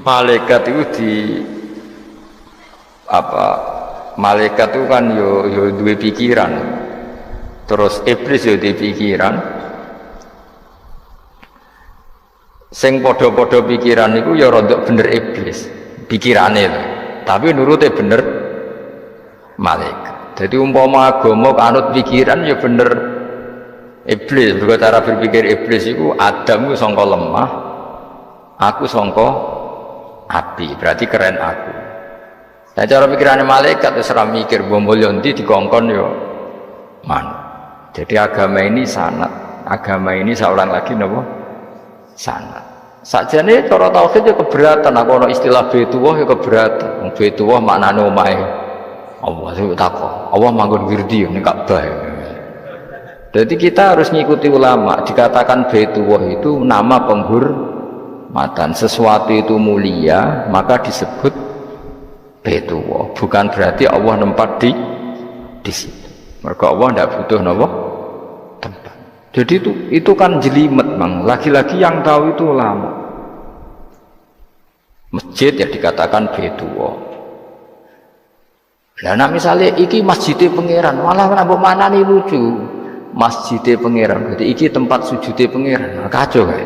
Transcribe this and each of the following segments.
Malaikat itu di apa? Malaikat itu kan yo duwe pikiran. Terus iblis yo duwe pikiran. Sing padha-padha pikiran iku ya rada bener iblis pikirane lho. Tapi nurute bener malaikat. Jadi umpama agama kanut pikiran ya bener iblis. Berarti cara berpikir iblis itu Adam itu sangka lemah, aku sangka api. Berarti keren aku. Nah cara pikirannya malaikat itu serah mikir bombol yonti dikongkon yo man. Jadi agama ini sanat. Agama ini seorang lagi nopo sanat. Sakjane cara tauhid ya keberatan. Aku ono istilah Baitullah ya keberatan. Baitullah maknane omahe Allah sing takok. Allah manggon wirdi ning Ka'bah. Jadi kita harus ngikuti ulama. Dikatakan Baitullah itu nama penghormatan. Sesuatu itu mulia maka disebut Baitullah. Bukan berarti Allah nempat di situ. Mergo Allah tidak butuh napa tempat. Jadi itu kan jelimet, Bang. Lagi-lagi yang tahu itu ulama. Masjid ya dikatakan Baitullah. Nah misalnya iki masjidnya pangeran, malah nambah mana nih lucu. Masjidnya pangeran, jadi iki tempat sujudnya pangeran. Nah, kacau kan?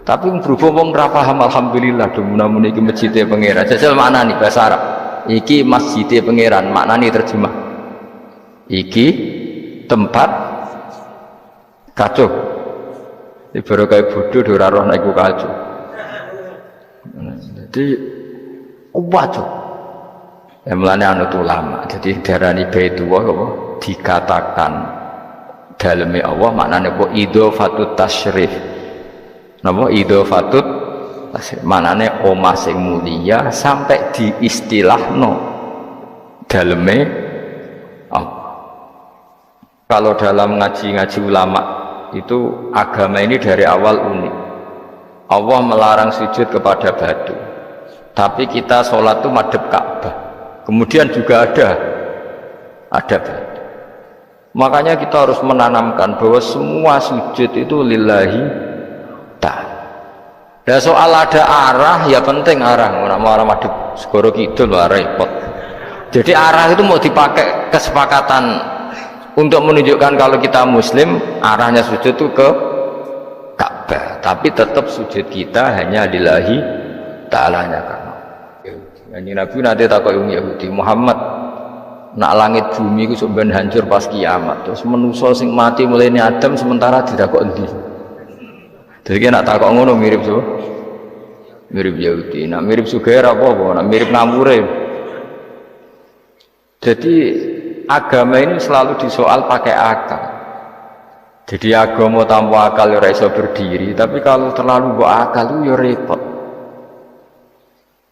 Tapi berhubung ra paham alhamdulillah dong namun iki masjidnya pangeran. Jajal mana nih bahasa Arab? Iki masjidnya pangeran, makna nih terjemah. Iki tempat kacau. Baru kayak bodoh dora roh naiku kacau. Jadi kacau. Yang melane anut ulama. Jadi darani Baitullah apa? Dikatakan daleme Allah maknane apa? Idhofatut tasyrif. Napa idhofatut tasyrif? Maknane omah sing mulia sampai diistilahno daleme Allah. Kalau dalam ngaji-ngaji ulama itu agama ini dari awal unik. Allah melarang sujud kepada batu. Tapi kita sholat itu madhep Ka'bah. Kemudian juga ada batu. Makanya kita harus menanamkan bahwa semua sujud itu lillahi ta'ala. Dan soal ada arah ya penting arah. Mau arah madhep segoro kidul repot. Jadi arah itu mau dipakai kesepakatan untuk menunjukkan kalau kita muslim arahnya sujud itu ke Ka'bah, tapi tetap sujud kita hanya lillahi ta'alanya karena Nabi nanti takut Yahudi Muhammad nak langit bumi itu sebenarnya hancur pas kiamat terus manusia sing mati mulai ini Adam sementara tidak kok endi jadi kita nak takut ngono mirip so mirip Yahudi nak mirip Sugair apa nak mirip Ngambure jadi agama ini selalu disoal pakai akal. Jadi agama tanpa akal ya iso berdiri, tapi kalau terlalu bawa akal itu ya repot.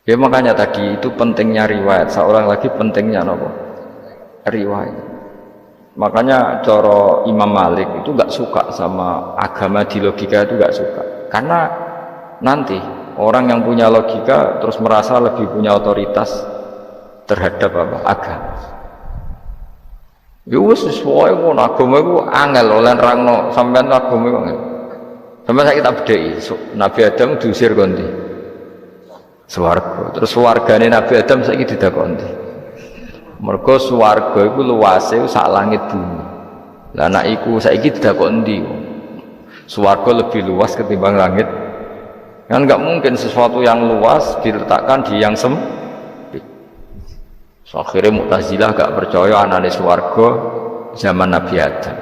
Ya makanya tadi itu pentingnya riwayat. Seorang lagi pentingnya apa? Riwayat. Makanya coro Imam Malik itu gak suka sama agama di logika itu gak suka. Karena nanti orang yang punya logika terus merasa lebih punya otoritas terhadap apa? Agama. Ya wis sesuai ngono agama iku angel oleh nerangno sampean agama iku. Sampeyan saiki tak bedheki Nabi Adam diusir kondi. Swarga. Terus swargane Nabi Adam saiki didakoni. Mergo swarga iku luase sak langit bumi. Lah nek iku saiki didakoni ndi? Swarga lebih luas ketimbang langit. Kan enggak mungkin sesuatu yang luas diletakkan di yang sempit. So, akhirnya Mu'tazilah gak percaya anane swarga zaman Nabi Adam.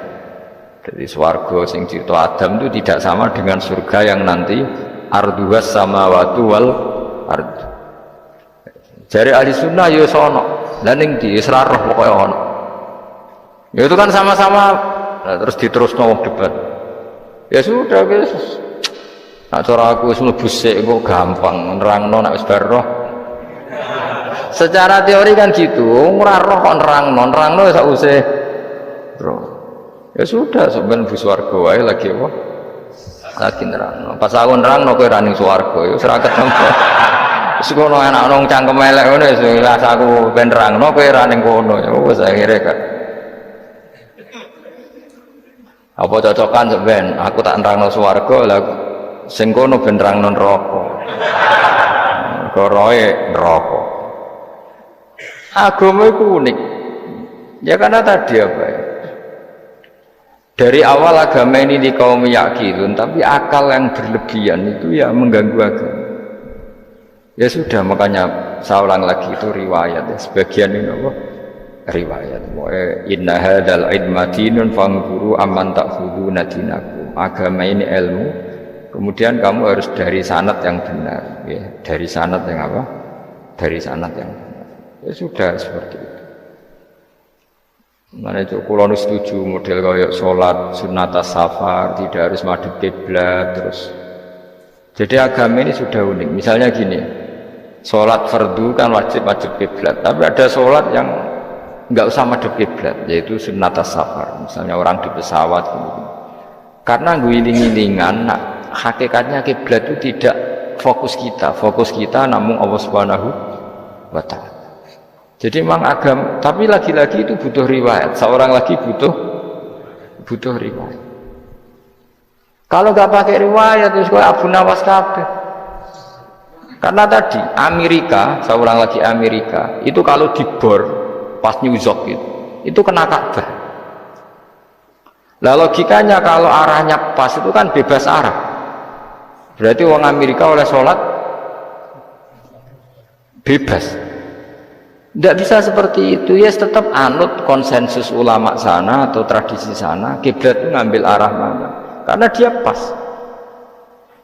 Jadi swarga sing cerita Adam itu tidak sama dengan surga yang nanti arduhas samawati wal ard. Jari ahli sunnah ya sono. Lah ning di Isra roh pokoke ono. Ya itu kan sama-sama terus diterusno debat. Ya sudah guys. Nak cara aku wis mlebu sik kok gampang nerangno nek wis bar roh. Secara teori kan gitu, ora roh kok nerangno sak usih roh. Ya sudah sampeyan bu swarga wae lagi apa? Lagi nerangno. Pas aku nerangno kowe ra ning swarga ya ora ketemu. Wis kono enak nang cangkem elek ngono wis aku ben nerangno kowe ra ning kono ya wis akhire kan. Apa cocokan sampeyan? Aku tak nerangno swarga lah sing kono ben nerangno neraka. roe neraka. Agama itu unik. Ya karena tadi apa ya? Dari awal agama ini di kaum yakilun, tapi akal yang berlebihan itu ya mengganggu agama. Ya sudah, makanya saya ulang lagi itu riwayat ya. Sebagian ini apa? Riwayat. Inna hadzal ilma dinun fanzuru amman ta'khuduna dinakum. Agama ini ilmu. Kemudian kamu harus dari sanad yang benar, ya. Dari sanad yang apa? Dari sanad yang benar. Ya sudah seperti itu. Mana itu kalau setuju model kayak sholat sunat safar tidak harus madhep kiblat terus. Jadi agama ini sudah unik. Misalnya gini, sholat fardu kan wajib kiblat, tapi ada sholat yang nggak usah madhep kiblat, yaitu sunat safar. Misalnya orang di pesawat, karena ngiling-ngilingan, hakikatnya kiblat itu tidak fokus kita namun Allah Subhanahu wa Ta'ala. Jadi memang agama, tapi lagi-lagi itu butuh riwayat. Seorang lagi butuh riwayat. Kalau nggak pakai riwayat, itu kayak Abu Nawas kabeh. Karena tadi Amerika, seorang lagi Amerika, itu kalau dibor pas New York itu kena Ka'bah. Lah logikanya kalau arahnya pas itu kan bebas arah. Berarti orang Amerika oleh sholat bebas. Tidak bisa seperti itu, ya tetap anut konsensus ulama sana atau tradisi sana, kiblat itu ngambil arah mana, karena dia pas.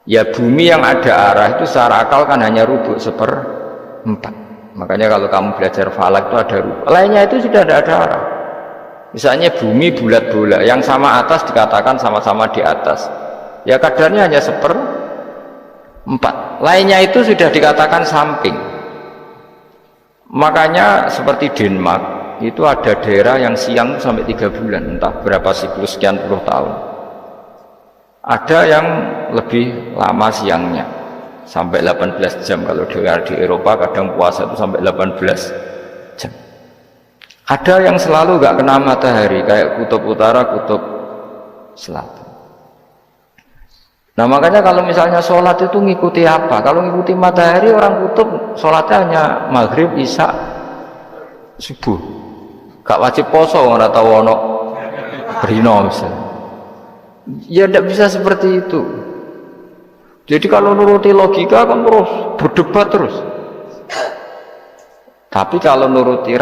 Ya bumi yang ada arah itu secara akal kan hanya rubuk 1/4. Makanya kalau kamu belajar falak itu ada rubuk, lainnya itu sudah tidak ada arah. Misalnya bumi bulat bola, yang sama atas dikatakan sama-sama di atas, ya kadarnya hanya 1/4, lainnya itu sudah dikatakan samping. Makanya seperti Denmark itu ada daerah yang siang sampai 3 bulan, entah berapa siklus sekian puluh tahun. Ada yang lebih lama siangnya sampai 18 jam. Kalau di Eropa kadang puasa itu sampai 18 jam. Ada yang selalu nggak kena matahari kayak kutub utara, kutub selatan. Nah makanya kalau misalnya sholat itu ngikuti apa? Kalau ngikuti matahari, orang kutub sholatnya hanya maghrib, isya, subuh. Gak wajib poso, orang tahu ono berino misalnya. Ya tidak bisa seperti itu. Jadi kalau nuruti logika kan terus berdebat terus. Tapi kalau nuruti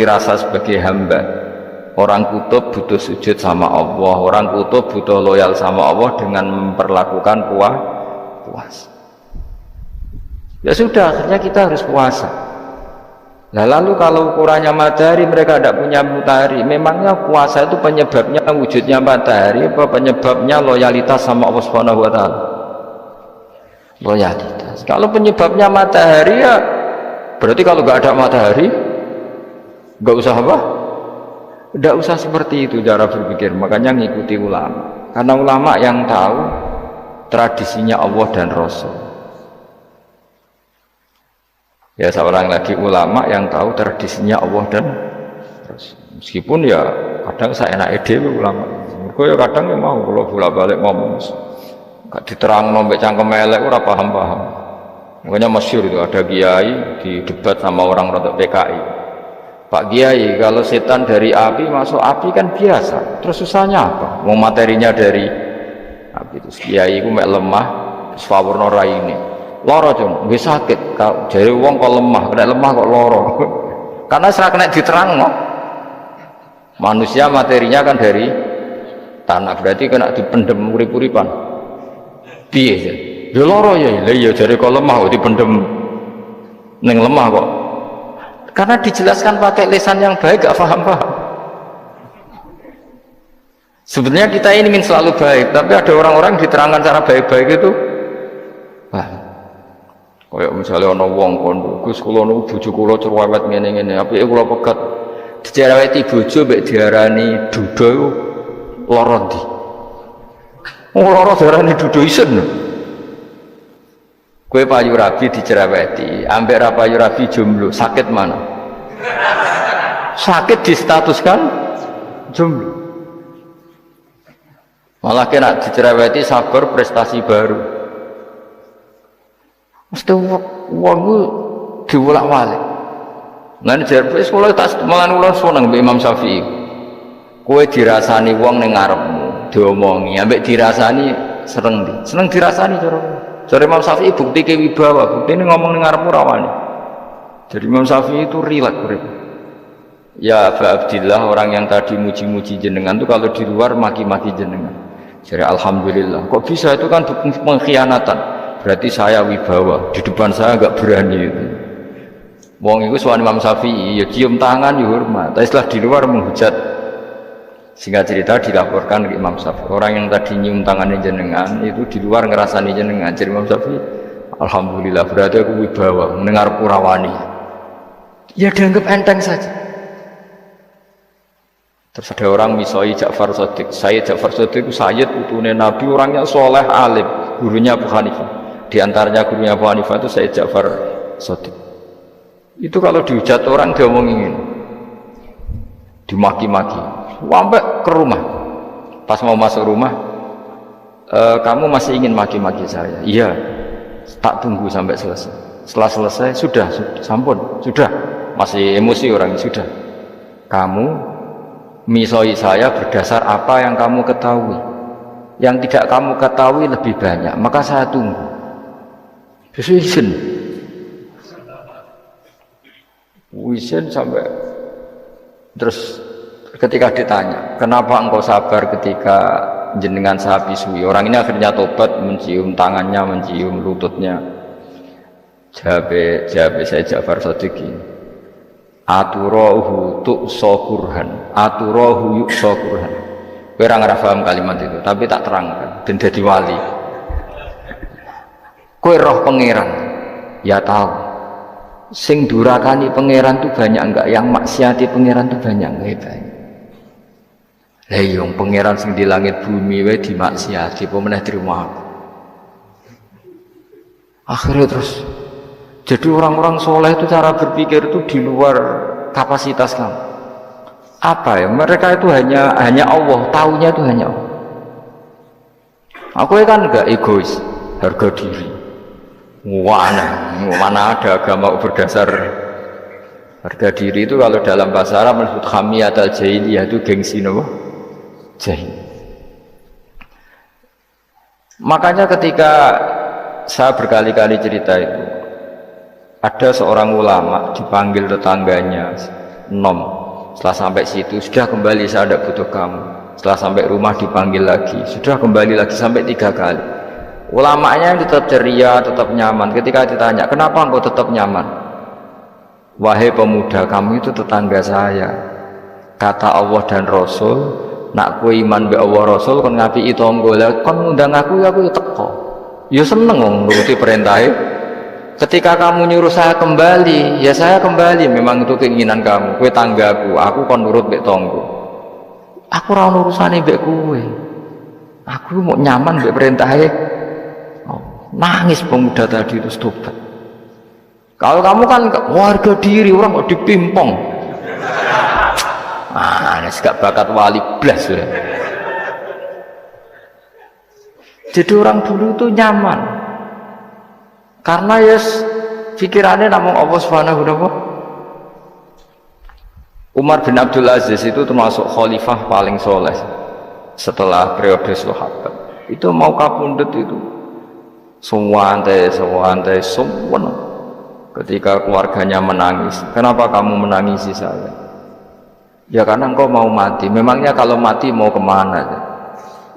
rasa sebagai hamba. Orang kutub butuh sujud sama Allah, orang kutub butuh loyal sama Allah dengan memperlakukan puasa. Ya sudah, akhirnya kita harus puasa. Nah lalu kalau ukurannya matahari, mereka tidak punya matahari. Memangnya puasa itu penyebabnya wujudnya matahari apa penyebabnya loyalitas sama Allah Subhanahu wa Ta'ala? Loyalitas. Kalau penyebabnya matahari ya berarti kalau nggak ada matahari nggak usah apa? Tidak usah seperti itu cara berpikir. Makanya ngikuti ulama, karena ulama yang tahu tradisinya Allah dan Rasul. Ya seorang lagi ulama yang tahu tradisinya Allah dan Rasul. Meskipun ya kadang saya enak ide ulama. Mereka ya kadang ya mau kalau bolak-balik ngomong gak diterang nombek cangkem elek ora paham-paham. Makanya masyhur itu ada kiai di debat sama orang rodok PKI. Pak Kiai, kalau setan dari api masuk api kan biasa, terus susahnya apa? Mau materinya dari api. Terus Kiai itu mek lemah, sawurna raine. Loro cung, nggih sakit. Jare wong kok lemah, kena lemah kok loro. Karena serak kena diterang no. Manusia materinya kan dari tanah, berarti kena dipendem urip-uripan. Piye ya? Ya loro ya, lha ya jare kok lemah kok dipendem ning lemah kok. Karena dijelaskan pakai lisan yang baik, gak paham-paham. Sebenarnya kita ini ingin selalu baik, tapi ada orang-orang diterangkan cara baik-baik itu wah, kayak misalnya ono wong kondo, Gus kula niku bojo kula cerewet ngene-ngene, apike kula pegat dicereweti bojo mbek diarani duda iku lara ndi? Lara diarani duda isen. Kue payu rabi dicereweti, ambek ra payu rabi jomblo, sakit mana? Sakit distatuskan jomblo. Malah kena dicereweti sabar prestasi baru. Mesti wong ku diwolak-walik. Lan jar wis kula tas malan kula seneng mbek Imam Syafi'i. Kowe dirasani wong ning ngarepmu, diomongi, ambek dirasani seneng ndi? Seneng dirasani cara. Cara Imam Syafi'i bukti ke wibawa, buktine ngomong ning ngarepmu ra wani. Jadi Imam Syafi'i itu rileks urip. Ya Aba Abdillah, orang yang tadi muji-muji jenengan itu kalau di luar maki-maki jenengan. Jadi alhamdulillah. Kok bisa, itu kan pengkhianatan. Berarti saya wibawa, di depan saya agak berani itu. Wong itu soal Imam Syafi'i, ya cium tangan, ya hormat. Tapi setelah di luar menghujat. Singkat cerita dilaporkan ke Imam Syafi'i. Orang yang tadi nyium tangannya jenengan itu di luar ngerasani jenengan. Jadi Imam Syafi'i, alhamdulillah berarti aku wibawa, mendengar purawani. Ya dianggap enteng saja. Terus ada orang misoi Ja'far Shadiq. Sayyid Ja'far Shadiq itu Sayyid putune Nabi, orangnya soleh alim, gurunya Abu Hanifah. Di antaranya gurunya Abu Hanifah itu Sayyid Ja'far Shadiq. Itu kalau dihujat orang diomongin, dimaki-maki, sampai ke rumah. Pas mau masuk rumah, kamu masih ingin maki-maki saya? Iya. Tak tunggu sampai selesai. Setelah selesai, sudah sampun, sudah. Masih emosi orang, sudah. Kamu misoi saya berdasar apa yang kamu ketahui. Yang tidak kamu ketahui lebih banyak, maka saya tunggu. Wisen sampai terus ketika ditanya, kenapa engkau sabar ketika jenengan saya pisui? Orang ini akhirnya tobat, mencium tangannya, mencium lututnya. Jawab saya Ja'far Shadiq. Aturahu tu'so kurhan, aturahu yu'so kurhan. Kowe ora paham kalimat itu, tapi tak terangkan ben dadi wali. Kowe roh pangeran, ya tahu. Sing durakani pangeran tuh banyak enggak, yang maksiati pangeran tuh banyak enggak? Banyak. Lah yang pangeran sing di langit bumi wae dimaksiati, apa meneh terima aku. Akhirnya terus jadi orang-orang soleh itu cara berpikir itu di luar kapasitas kamu. Apa ya? Mereka itu hanya Allah, taunya itu hanya Allah. Aku kan enggak egois, harga diri. Mana ada agama berdasar harga diri itu. Kalau dalam bahasa Arab disebut hamiyat al-jahiliyah, itu gengsi nopo? Jahil. Makanya ketika saya berkali-kali cerita itu, ada seorang ulama dipanggil tetangganya, setelah sampai situ, sudah kembali, saya tidak butuh kamu. Setelah sampai rumah dipanggil lagi, sudah kembali lagi, sampai 3 kali. Ulamanya tetap ceria, tetap nyaman. Ketika ditanya, kenapa engkau tetap nyaman? Wahai pemuda, kamu itu tetangga saya. Kata Allah dan Rasul, nak kue iman be Allah Rasul, kon ngapi itu onggol, kon ngundang aku teko. Ya seneng nuruti perintahnya. Ketika kamu nyuruh saya kembali, ya saya kembali. Memang itu keinginan kamu. Kue tanggaku, aku kon nurut mbek tonggo. Aku ora urusane mbek kowe. Aku mau nyaman mbek perintahe. Oh, nangis pemuda tadi itu tobat. Kalau kamu kan warga diri, orang kok dipimpong. Ini gak bakat wali blas ya. Jadi orang dulu itu nyaman. Karena pikirannya namun Allah Subhanahu wa ta'ala. Umar bin Abdul Aziz itu termasuk khalifah paling soleh setelah periode sahabat. Itu mau kapundhut itu semua ketika keluarganya menangis. Kenapa kamu menangisi saya? Ya karena engkau mau mati. Memangnya kalau mati mau kemana?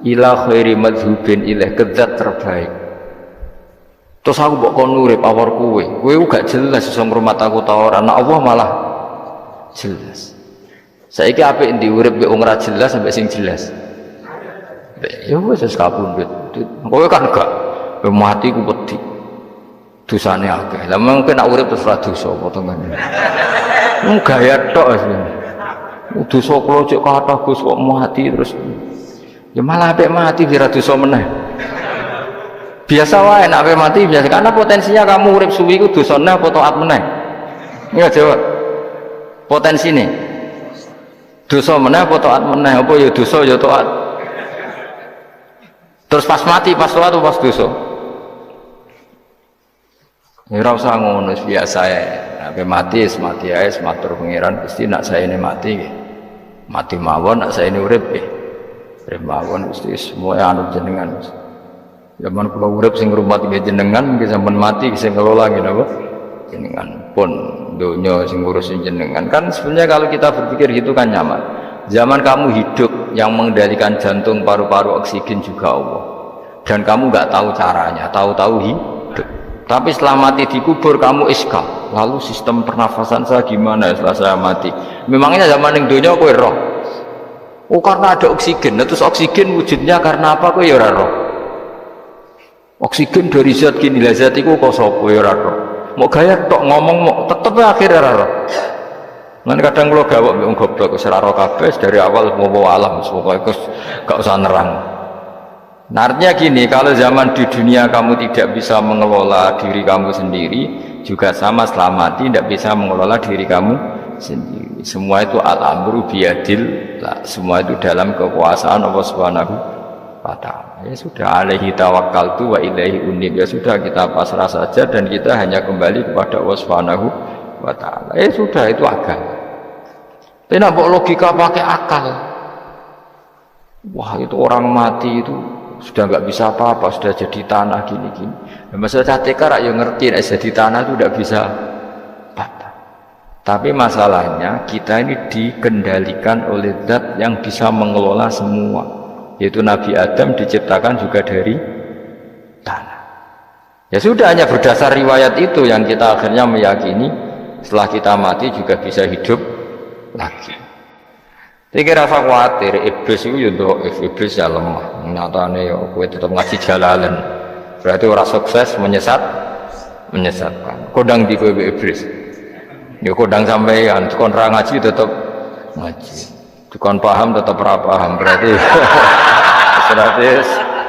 Ila khairi madhubin ilaih, ke zat terbaik. Terus aku mbok kon urip awor kowe gak jelas iso ngrumat aku ta ora. Nah Allah malah jelas. Saiki apik ndi urip mbek wong ora jelas sampai sing jelas. Ya wis kapundhut. Kowe kan gak mati ku wedi. Dosane akeh. Lah mungkin nek urip terus ora dosa apa to ngene. Mung gaya tok wis. Dosa kula cek kathah Gus kok mati terus. Ya malah apik mati ora dosa meneh. Biasa wae nek mati biasa, karena potensinya kamu urip suwi iku dosane apa taat meneh. Iya jawab. Potensine. Dosa meneh apa taat meneh? Apa ya dosa ya taat. Terus pas mati pas taat atau pas dosa? Ya ora usah ngono biasa ya. Nek mati ae matur pangeran Gusti nak saya ini mati nggih. Mati mawon nak saya ini urip nggih. Urip mawon Gusti semua anu jenengan. Zaman kula urip sing ngrumat nggih jenengan nggih sampean mati sing ngelola nggih napa? Jenengan pun donya sing ngurusin jenengan. Kan sebenarnya kalau kita berpikir gitu kan nyaman. Zaman kamu hidup yang mengendalikan jantung, paru-paru, oksigen juga Allah. Dan kamu nggak tahu caranya, tahu-tahu hidup. Tapi setelah mati dikubur kamu iskal. Lalu sistem pernafasan saya gimana setelah saya mati? Memangnya zaman yang dunia kowe roh. Oh karena ada oksigen. Nah, terus oksigen wujudnya karena apa kowe ya ora roh? Oksigen dari zat gini lah zat iku kok sapa ya ora roh. Mau gaya tok ngomong mau tetep akhirnya ora roh. Lan kadang kula gawok mbek wong goblok wis ora roh kabeh dari awal mau alam pokoke gak usah nerang. Nah, artinya gini, kalau zaman di dunia kamu tidak bisa mengelola diri kamu sendiri, juga sama setelah mati tidak bisa mengelola diri kamu sendiri. Semua itu al-amru biyadil, semua itu dalam kekuasaan Allah Subhanahu wa ta'ala. Ya sudah, alaihi tawakkaltu wa ilaihi unib. Ya sudah, kita pasrah saja dan kita hanya kembali kepada Allah Subhanahu wa ta'ala. Ya sudah, itu agama. Tidak boleh logika pakai akal. Wah, itu orang mati itu sudah nggak bisa apa-apa, sudah jadi tanah gini-gini. Nah, masalah TK yang ngerti, jadi tanah itu tidak bisa apa-apa. Tapi masalahnya kita ini dikendalikan oleh zat yang bisa mengelola semua, yaitu Nabi Adam diciptakan juga dari tanah. Ya sudah, hanya berdasar riwayat itu yang kita akhirnya meyakini setelah kita mati juga bisa hidup lagi. Iki rasa khawatir, iblis itu ya iblis ya lemah. Nyatane ya kowe tetap ngaji jalalan. Berarti orang sukses menyesatkan. Kodang di kowe iblis. Ya kodang sampean, kon ra ngaji tetap ngaji. Kon paham tetap ra paham. Berarti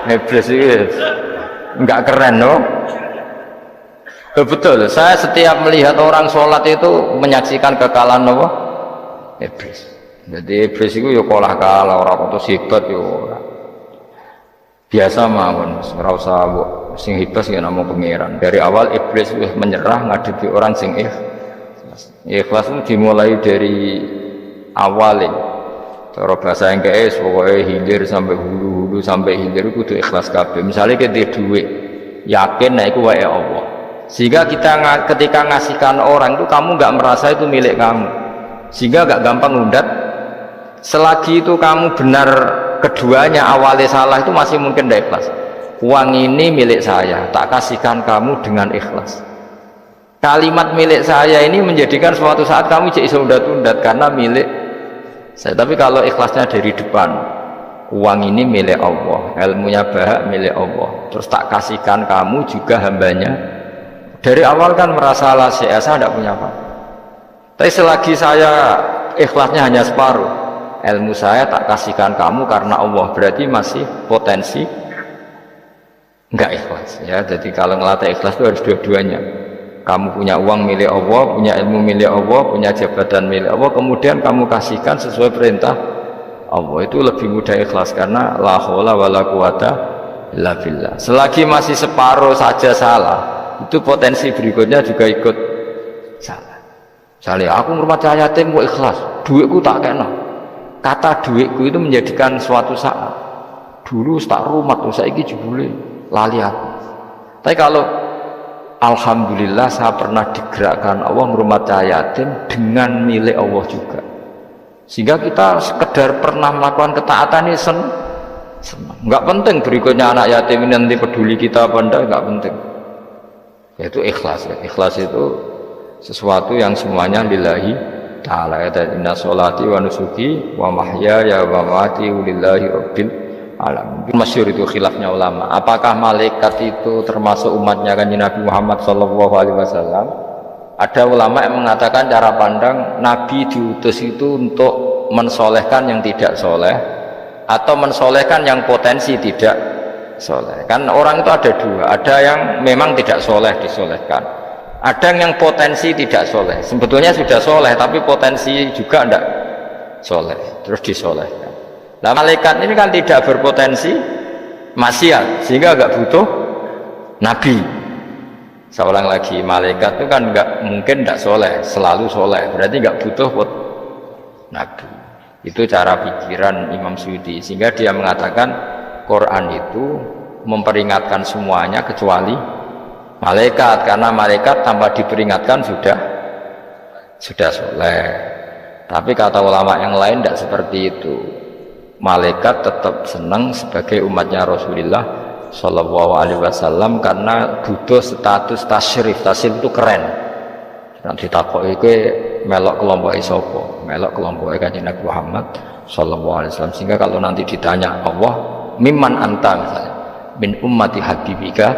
iblis itu enggak keren loh. Betul, saya setiap melihat orang sholat itu menyaksikan kekalahan apa? Iblis. Jadi iblis itu ya kalah orang kok hebat ya ora. Biasa mawon, ora usah sing hebat ya namung pangeran. Dari awal iblis wis menyerah ngadepi orang sing ikhlas. Ikhlas itu dimulai dari awal. Cara bahasa Inggris pokoknya hilir sampai hulu sampai hilir kudu ikhlas kabeh. Misalnya kita duit, yakin nek iku wae Allah. Sehingga kita ketika ngasihkan orang itu kamu nggak merasa itu milik kamu. Sehingga nggak gampang undat. Selagi itu kamu benar keduanya awalnya salah itu masih mungkin tidak ikhlas. Uang ini milik saya, tak kasihkan kamu dengan ikhlas. Kalimat milik saya ini menjadikan suatu saat kamu jadi undat-undat karena milik saya. Tapi kalau ikhlasnya dari depan, uang ini milik Allah, ilmunya bahak milik Allah, terus tak kasihkan kamu juga hambanya. Dari awal kan merasa lah saya tidak punya apa. Tapi selagi saya ikhlasnya hanya separuh, ilmu saya tak kasihkan kamu karena Allah, berarti masih potensi enggak ikhlas ya. Jadi kalau ngelatih ikhlas itu harus dua-duanya. Kamu punya uang milik Allah, punya ilmu milik Allah, punya jabatan milik Allah, kemudian kamu kasihkan sesuai perintah Allah, itu lebih mudah ikhlas karena la haula wala quwata illa billah. Selagi masih separuh saja salah, itu potensi berikutnya juga ikut salah. Misalnya aku ngurmat yatim mau ikhlas, duitku tak kena. Kata duitku itu menjadikan suatu saat dulu tak rumat tuh saiki jebule lali aku. Tapi kalau alhamdulillah saya pernah digerakkan Allah ngurmat yatim dengan milik Allah juga, sehingga kita sekedar pernah melakukan ketaatan ini senang. Nggak penting berikutnya anak yatim ini nanti peduli kita apa enggak, nggak penting. Yaitu ikhlas ya. Ikhlas itu sesuatu yang semuanya lillahi ta'ala. Inna sholati wa nusuki wa mahyaya wa mamati lillahi rabbil alamin. Masyhur itu khilafnya ulama, apakah malaikat itu termasuk umatnya Kanjeng Nabi Muhammad SAW? Ada ulama yang mengatakan cara pandang Nabi diutus itu untuk mensolehkan yang tidak soleh atau mensolehkan yang potensi tidak soleh. Kan orang itu ada dua, ada yang memang tidak soleh disolehkan, ada yang potensi tidak soleh, sebetulnya sudah soleh tapi potensi juga tidak soleh, terus disolehkan. Nah malaikat ini kan tidak berpotensi maksiat, sehingga agak butuh nabi. Seorang lagi malaikat itu kan nggak mungkin tidak soleh, selalu soleh, berarti nggak butuh nabi. Itu cara pikiran Imam Suyuti, sehingga dia mengatakan Quran itu memperingatkan semuanya kecuali malaikat, karena malaikat tanpa diperingatkan sudah soleh. Tapi kata ulama yang lain tidak seperti itu. Malaikat tetap senang sebagai umatnya Rasulullah Shallallahu Alaihi Wasallam karena butuh status tasyrif. Tasyrif itu keren. Nanti takut itu melok kelompok isopo, melok kelompok Kanjeng Nabi Muhammad Shallallahu Alaihi Wasallam. Sehingga kalau nanti ditanya Allah, mimman anta misalnya, min ummati habibika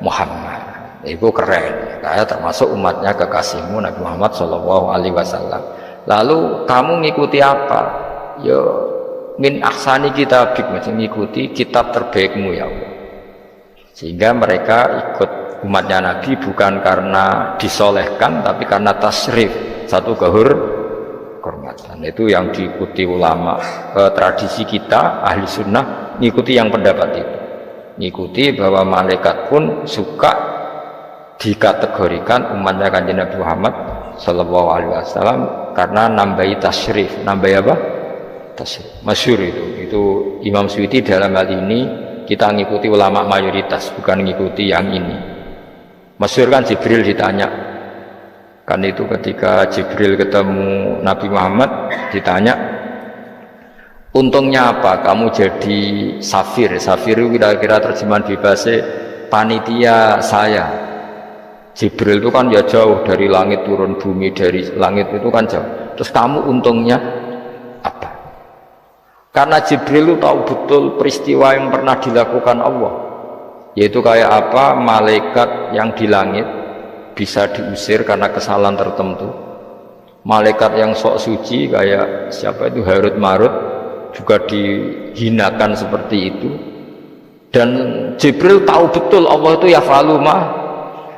Muhammad, itu keren. Kayak termasuk umatnya kekasihmu Nabi Muhammad Shallallahu Alaihi Wasallam. Lalu kamu ngikuti apa? Yo min ahsani kitabik, mengikuti kitab terbaikmu ya Allah. Sehingga mereka ikut umatnya Nabi bukan karena disolehkan, tapi karena tasrif, satu kehormatan. Itu yang diikuti ulama. Tradisi kita ahli sunnah ngikuti yang pendapat itu, ngikuti bahwa malaikat pun suka dikategorikan umatnya Kanjeng Nabi Muhammad Sallallahu Alaihi Wasallam karena nambahi tasrif. Nambahi apa? Tasrif. Masyhur itu Imam Suyuti dalam hal ini kita ngikuti ulama mayoritas, bukan ngikuti yang ini. Masyhur kan Jibril ditanya, kan itu ketika Jibril ketemu Nabi Muhammad ditanya, untungnya apa kamu jadi safir? Safir itu kira-kira terjemahan bebasnya panitia saya. Jibril itu kan ya jauh dari langit turun bumi, dari langit itu kan jauh. Terus kamu untungnya apa? Karena Jibril itu tahu betul peristiwa yang pernah dilakukan Allah, yaitu kayak apa malaikat yang di langit bisa diusir karena kesalahan tertentu. Malaikat yang sok suci kayak siapa itu Harut Marut juga dihinakan seperti itu. Dan Jibril tahu betul Allah itu yafalu ma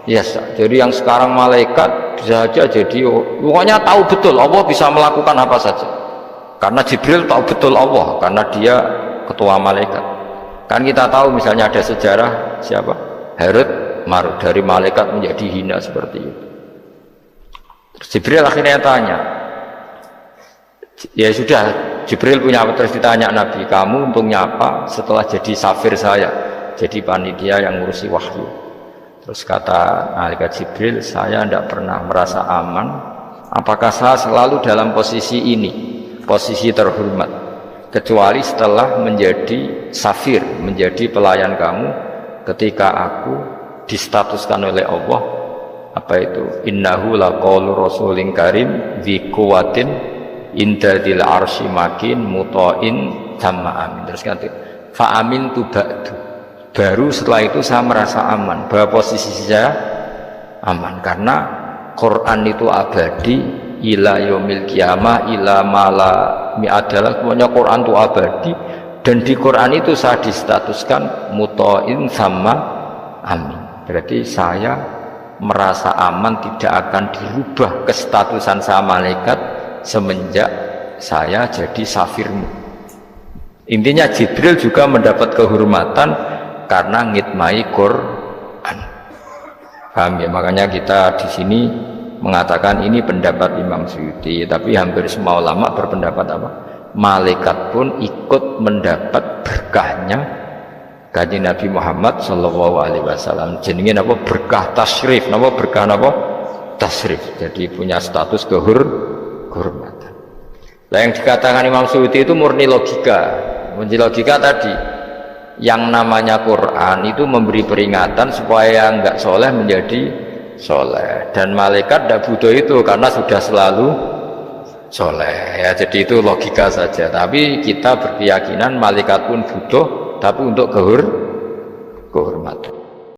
yes. Jadi yang sekarang malaikat bisa saja jadi pokoknya tahu betul Allah bisa melakukan apa saja. Karena Jibril tahu betul Allah, karena dia ketua malaikat. Kan kita tahu misalnya ada sejarah siapa? Harut Marut, dari malaikat menjadi hina seperti itu. Terus Jibril akhirnya tanya, ya sudah, Jibril punya apa? Terus ditanya Nabi, kamu untungnya apa setelah jadi safir saya, jadi panitia yang ngurusi wahyu? Terus kata malaikat Jibril, saya tidak pernah merasa aman. Apakah saya selalu dalam posisi ini, posisi terhormat, kecuali setelah menjadi safir, menjadi pelayan kamu, ketika aku distatuskan oleh Allah apa itu, innahu laqaulu rasulin karim dzi quwwatin indadil arsy makin muta'in sama amin. Terus ganti fa amin tu ba'du, baru setelah itu saya merasa aman, bahwa posisi saya aman karena Quran itu abadi ila yaumil qiyamah ila mala mi'adalah. Pokoknya Quran itu abadi, dan di Quran itu saya distatuskan muta'in sama amin. Berarti saya merasa aman, tidak akan dirubah kestatusan saya malaikat semenjak saya jadi safirmu. Intinya Jibril juga mendapat kehormatan karena ngitmai Quran. Paham ya? Makanya kita di sini mengatakan ini pendapat Imam Suyuti, tapi hampir semua ulama berpendapat apa? Malaikat pun ikut mendapat berkahnya Kanjeng Nabi Muhammad Shallallahu Alaihi Wasallam. Jenenge apa? Berkah tasrif. Napa berkah napa? Tasrif. Jadi punya status kehormatan. Nah, yang dikatakan Imam Suyuti itu murni logika. Murni logika tadi, yang namanya Quran itu memberi peringatan supaya nggak soleh menjadi soleh, dan malaikat tidak butuh itu karena sudah selalu soleh ya. Jadi itu logika saja, tapi kita berkeyakinan malaikat pun butuh, tapi untuk kehormatan.